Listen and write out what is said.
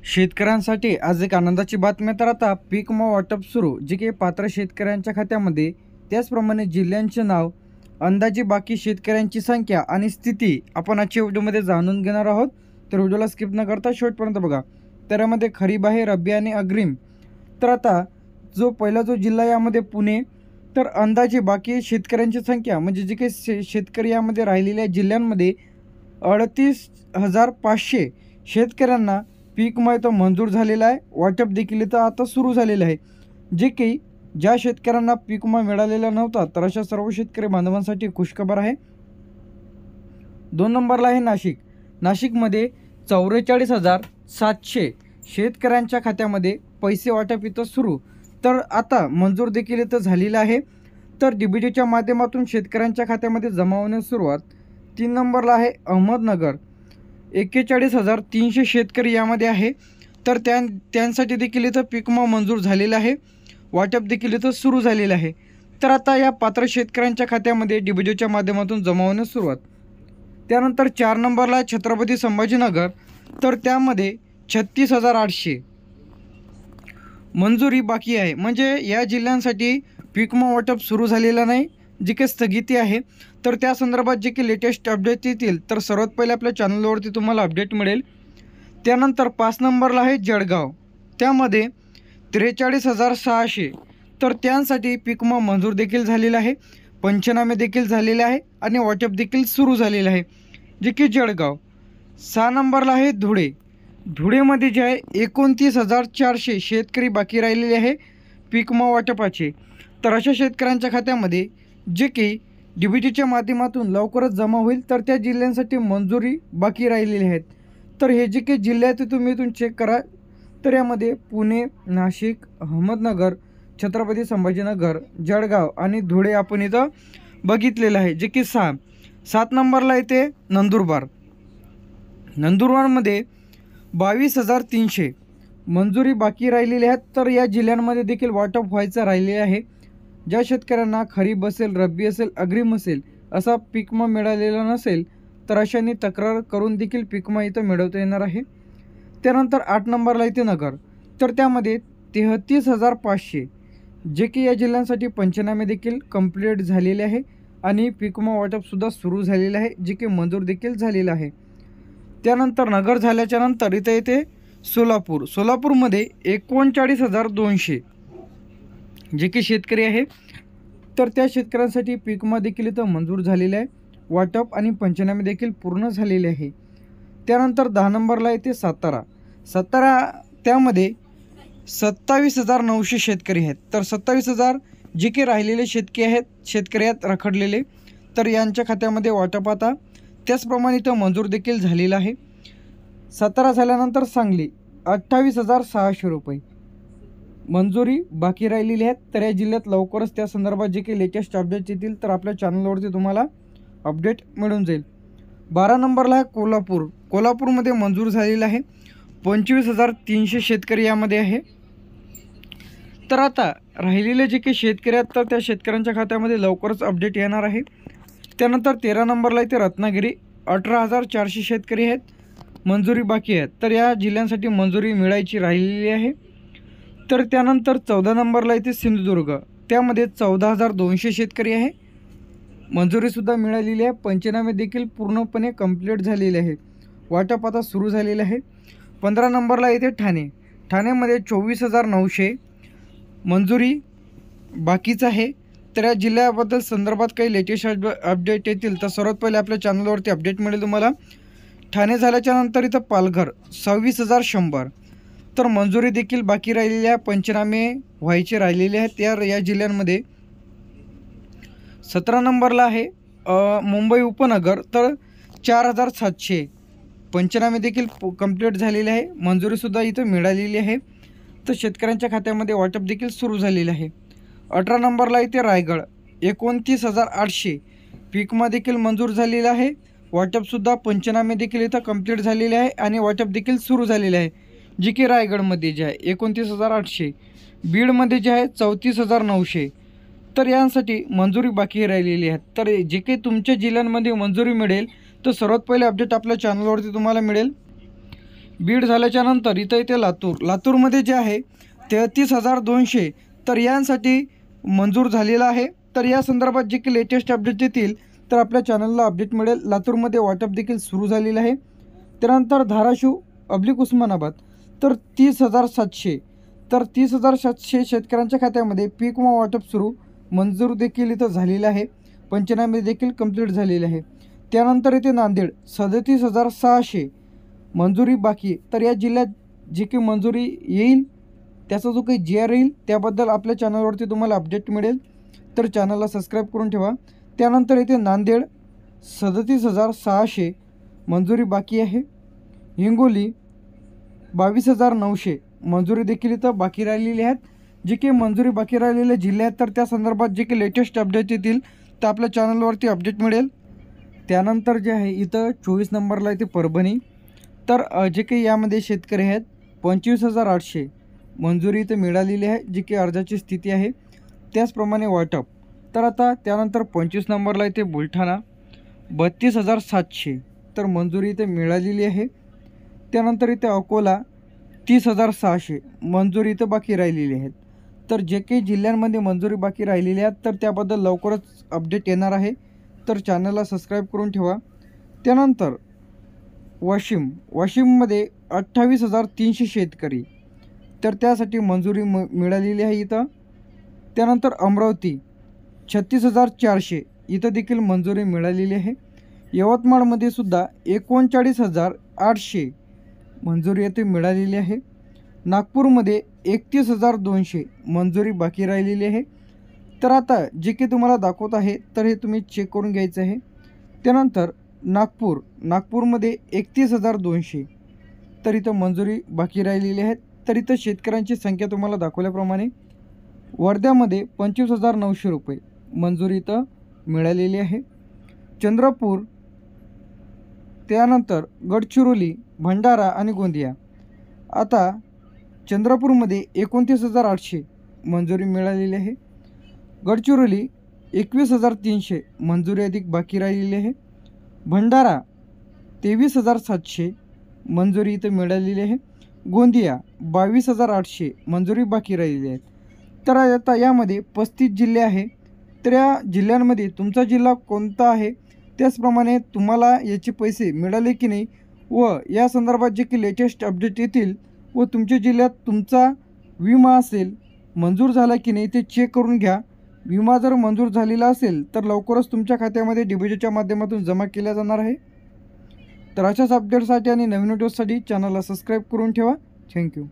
शेतकऱ्यांसाठी आज एक आनंदाची बातमी. तर आता पीक विमा वाटप सुरू, जे काही पात्र शेतकऱ्यांच्या खात्यामध्ये. त्याचप्रमाणे जिल्ह्यांचे नाव, अंदाजे बाकी शेतकऱ्यांची संख्या आणि स्थिती आपण आजच्या व्हिडिओमध्ये जाणून घेणार आहोत. तर व्हिडिओला स्किप न करता शेवटपर्यंत बघा. तर यामध्ये खरीप आहे, रब्बी आणि अग्रिम. तर आता पहिला जो जिल्हा यामध्ये पुणे. तर अंदाजे बाकी शेतकऱ्यांची संख्या म्हणजे जे काही शेतकरी यामध्ये राहिलेल्या जिल्ह्यांमध्ये 38,500 शेतकऱ्यांना पीक विमा इथं मंजूर झालेला आहे. वाटप देखील इथं आता सुरू झालेलं आहे. जे की ज्या शेतकऱ्यांना पीक विमा मिळालेला नव्हता, तर अशा सर्व शेतकरी बांधवांसाठी खुशखबर आहे. 2 नंबरला आहे नाशिक. नाशिकमध्ये 44,700 शेतकऱ्यांच्या खात्यामध्ये पैसे वाटप इथं सुरू. तर आता मंजूर देखील इथं झालेलं आहे. तर DBTच्या माध्यमातून शेतकऱ्यांच्या खात्यामध्ये जमा होण्यास सुरुवात. 3 नंबरला आहे अहमदनगर. 41,300 शेतकरी यामध्ये आहे. तर त्यांसाठी देखील इथं पीक विमा मंजूर झालेला आहे. वाटप देखील इथं सुरू झालेलं आहे. तर आता या पात्र शेतकऱ्यांच्या खात्यामध्ये DBTच्या माध्यमातून जमा होण्यास सुरुवात. त्यानंतर 4 नंबरला छत्रपती संभाजीनगर. तर त्यामध्ये 36,800 मंजुरी बाकी आहे. म्हणजे या जिल्ह्यांसाठी पीक विमा वाटप सुरू झालेलं नाही, जी काही स्थगिती आहे. तर त्या संदर्भात जे काही लेटेस्ट अपडेट येतील, तर सर्वात पहिले आपल्या चॅनलवरती तुम्हाला अपडेट मिळेल. त्यानंतर 5 नंबरला आहे जळगाव. त्यामध्ये 43,600 तर त्यांसाठी पीक विमा मंजूर देखील झालेला आहे. पंचनामे देखील झालेले आहे आणि वाटप देखील सुरू झालेलं आहे, जे की जळगाव. 6 नंबरला आहे धुळे. धुळेमध्ये जे आहे 29,400 शेतकरी बाकी राहिलेले आहे पीक विमा वाटपाचे. तर अशा शेतकऱ्यांच्या खात्यामध्ये जे की DBTच्या माध्यमातून लवकरच जमा होईल. तर त्या जिल्ह्यांसाठी मंजुरी बाकी राहिलेली आहेत. तर हे जे काही जिल्हे आहेत ते तुम्ही इथून चेक करा. तर यामध्ये पुणे, नाशिक, अहमदनगर, छत्रपती संभाजीनगर, जळगाव आणि धुळे आपण इथं बघितलेलं आहे, जे की 6. 7 नंबरला येते नंदुरबार. नंदुरबारमध्ये 22,300 मंजुरी बाकी राहिलेली आहेत. तर या जिल्ह्यांमध्ये देखील वाटप व्हायचं राहिले आहे. ज्या शेतकऱ्यांना खरीप असेल, रब्बी असेल, अग्रिम असेल असा पीक विमा मिळालेला नसेल, तर अशांनी तक्रार करून देखील पीक विमा इथं मिळवता येणार आहे. त्यानंतर 8 नंबरला येते नगर. तर त्यामध्ये 33,500 जे की या जिल्ह्यांसाठी पंचनामे देखील कंप्लीट झालेले आहे आणि पीक विमा वाटपसुद्धा सुरू झालेलं आहे, जे की मंजूर देखील झालेलं आहे. त्यानंतर नगर झाल्याच्या नंतर इथं येते सोलापूर. सोलापूरमध्ये 39,200 जे की शेतकरी आहे. तर त्या शेतकऱ्यांसाठी पीक विमा देखील इथं मंजूर झालेलं आहे. वाटप आणि पंचनामे देखील पूर्ण झालेले आहे. त्यानंतर 10 नंबरला येते सातारा. त्यामध्ये 27,900 शेतकरी आहेत. तर 27,000 जे की राहिलेले शेतकरी आहेत रखडलेले, तर यांच्या खात्यामध्ये वाटप आता त्याचप्रमाणे इथं मंजूर देखील झालेलं आहे. 17 झाल्यानंतर सांगली 28,600 रुपये मंजुरी बाकी राहिलेली आहेत. तर या जिल्ह्यात लवकरच त्या संदर्भात जे काही लेटेस्ट अपडेट येतील, तर आपल्या चॅनलवरती तुम्हाला अपडेट मिळून जाईल. 12 नंबरला आहे कोल्हापूर. कोल्हापूरमध्ये मंजूर झालेलं आहे. 25,300 शेतकरी यामध्ये आहे. तर आता राहिलेले जे काही शेतकरी आहेत, तर त्या शेतकऱ्यांच्या खात्यामध्ये लवकरच अपडेट येणार आहे. त्यानंतर 13 नंबरला इथे रत्नागिरी. 18,400 शेतकरी आहेत, मंजुरी बाकी आहेत. तर या जिल्ह्यांसाठी मंजुरी मिळायची राहिलेली आहे. तर त्यानंतर 14 नंबरला इथे सिंधुदुर्ग. त्यामध्ये 14,200 शेतकरी आहे, मंजुरीसुद्धा मिळालेली आहे. पंचनामे देखील पूर्णपणे कंप्लीट झालेले आहे. वाटप आता सुरू झालेलं आहे. 15 नंबरला येते ठाणे. ठाण्यामध्ये 24,900 मंजुरी बाकीच आहे. तर या जिल्ह्याबद्दल संदर्भात काही लेटेस्ट अपडेट येतील, तर सर्वात पहिले आपल्या चॅनलवरती अपडेट मिळेल तुम्हाला. ठाणे झाल्याच्या नंतर इथं पालघर 26,100 तर मंजुरी देखील बाकी राहिलेली आहे. पंचनामे व्हायचे राहिलेले आहेत या जिल्ह्यांमध्ये. 17 नंबरला आहे मुंबई उपनगर. तर 4,700 पंचनामे देखील कंप्लीट झालेले आहे. मंजुरीसुद्धा इथं मिळालेली आहे. तर शेतकऱ्यांच्या खात्यामध्ये वाटप देखील सुरू झालेलं आहे. 18 नंबरला इथे रायगड. 29,800 पीक विमा देखील मंजूर झालेला आहे. वाटपसुद्धा पंचनामे देखील इथं कंप्लीट झालेले आहे आणि वाटप देखील सुरू झालेले आहे, जे की रायगडमध्ये जे आहे 29,800. बीडमध्ये जे आहे 34,900. तर यांसाठी मंजुरी बाकी राहिलेली आहे. तर जे काही तुमच्या जिल्ह्यांमध्ये मंजुरी मिळेल, तर सर्वात पहिले अपडेट आपल्या चॅनलवरती तुम्हाला मिळेल. बीड झाल्याच्या नंतर इथं येते लातूरमध्ये जे आहे 33,200 तर यांसाठी मंजूर झालेला आहे। तर या संदर्भात जे की लेटेस्ट अपडेट येतील तर आपल्या चॅनलला अपडेट मिळेल। लातूरमध्ये वाटप देखील सुरू झालेलं आहे। त्यानंतर धाराशिव उस्मानाबाद तर 30,700 तर 30,700 शेतकऱ्यांच्या खात्यामध्ये पीक विमा वाटप सुरू मंजूर देखील इथं झालेलं आहे। पंचनामे देखील कंप्लीट झालेले आहे। त्यानंतर इथे नांदेड 37,600 मंजुरी बाकी। तर या जिल्ह्यात जी की मंजुरी येईल त्याचा जो काही GR येईल त्याबद्दल आपल्या चॅनलवरती तुम्हाला अपडेट मिळेल। तर चॅनलला सबस्क्राईब करून ठेवा। त्यानंतर इथे नांदेड 37,600 मंजुरी बाकी आहे। हिंगोली 22,900 मंजुरी देखील इथं बाकी राहिलेली आहेत। जे की मंजुरी बाकी राहिलेले जिल्हे आहेत तर त्या संदर्भात जे की लेटेस्ट अपडेट येतील तर आपल्या चॅनलवरती अपडेट मिळेल। त्यानंतर जे आहे इथं 24 नंबरला इथे परभणी तर जे काही यामध्ये शेतकरी आहेत 25,800 मंजुरी इथं मिळालेली आहे जी की अर्जाची स्थिती आहे। त्याचप्रमाणे वाटप तर आता त्यानंतर 25 नंबरला इथे बुलढाणा 32,700 तर मंजुरी इथे मिळालेली आहे। त्यानंतर इथे अकोला 30,600 मंजुरी इथं बाकी राहिलेली आहेत। तर जे काही जिल्ह्यांमध्ये मंजुरी बाकी राहिलेली आहेत तर त्याबद्दल लवकरच अपडेट येणार आहे। तर चॅनलला सबस्क्राईब करून ठेवा। त्यानंतर वाशिममध्ये 28,300 शेतकरी तर त्यासाठी मंजुरी मिळालेली आहे इथं। त्यानंतर अमरावती 36,400 इथं देखील मंजुरी मिळालेली आहे। यवतमाळमध्ये सुद्धा 39,800 मंजुरी येथे मिळालेली आहे। नागपूरमध्ये 31,200 मंजुरी बाकी राहिलेली आहे। तर आता जे की तुम्हाला दाखवत आहे तर हे तुम्ही चेक करून घ्यायचं आहे। त्यानंतर नागपूरमध्ये 31,200 तर इथं मंजुरी बाकी राहिलेली आहे। तर इथं शेतकऱ्यांची संख्या तुम्हाला दाखवल्याप्रमाणे वर्ध्यामध्ये 25,900 रुपये मंजुरी इथं मिळालेली आहे। चंद्रपूर त्यानंतर गडचिरोली भंडारा आणि गोंदिया आता चंद्रपूरमध्ये 29,800 मंजुरी मिळालेली आहे। गडचिरोली 21,300 मंजुरी अधिक बाकी राहिलेली आहे। भंडारा 23,700 मंजुरी इथं मिळालेली आहे। गोंदिया 22,800 मंजुरी बाकी राहिलेली आहे। तर आता यामध्ये 35 जिल्हे आहे। तर या जिल्ह्यांमध्ये तुमचा जिल्हा कोणता आहे त्याचप्रमाणे तुम्हाला याचे पैसे मिळाले की नाही व या संदर्भात जे की लेटेस्ट अपडेट येतील व तुमच्या जिल्ह्यात तुमचा विमा असेल मंजूर झाला की नाही ते चेक करून घ्या। विमा जर मंजूर झालेला असेल तर लवकरच तुमच्या खात्यामध्ये डिपॉझिटच्या माध्यमातून जमा केला जाणार आहे। तर अशाच अपडेटसाठी आणि नवीन व्हिडिओसाठी चॅनलला सबस्क्राईब करून ठेवा। थँक्यू।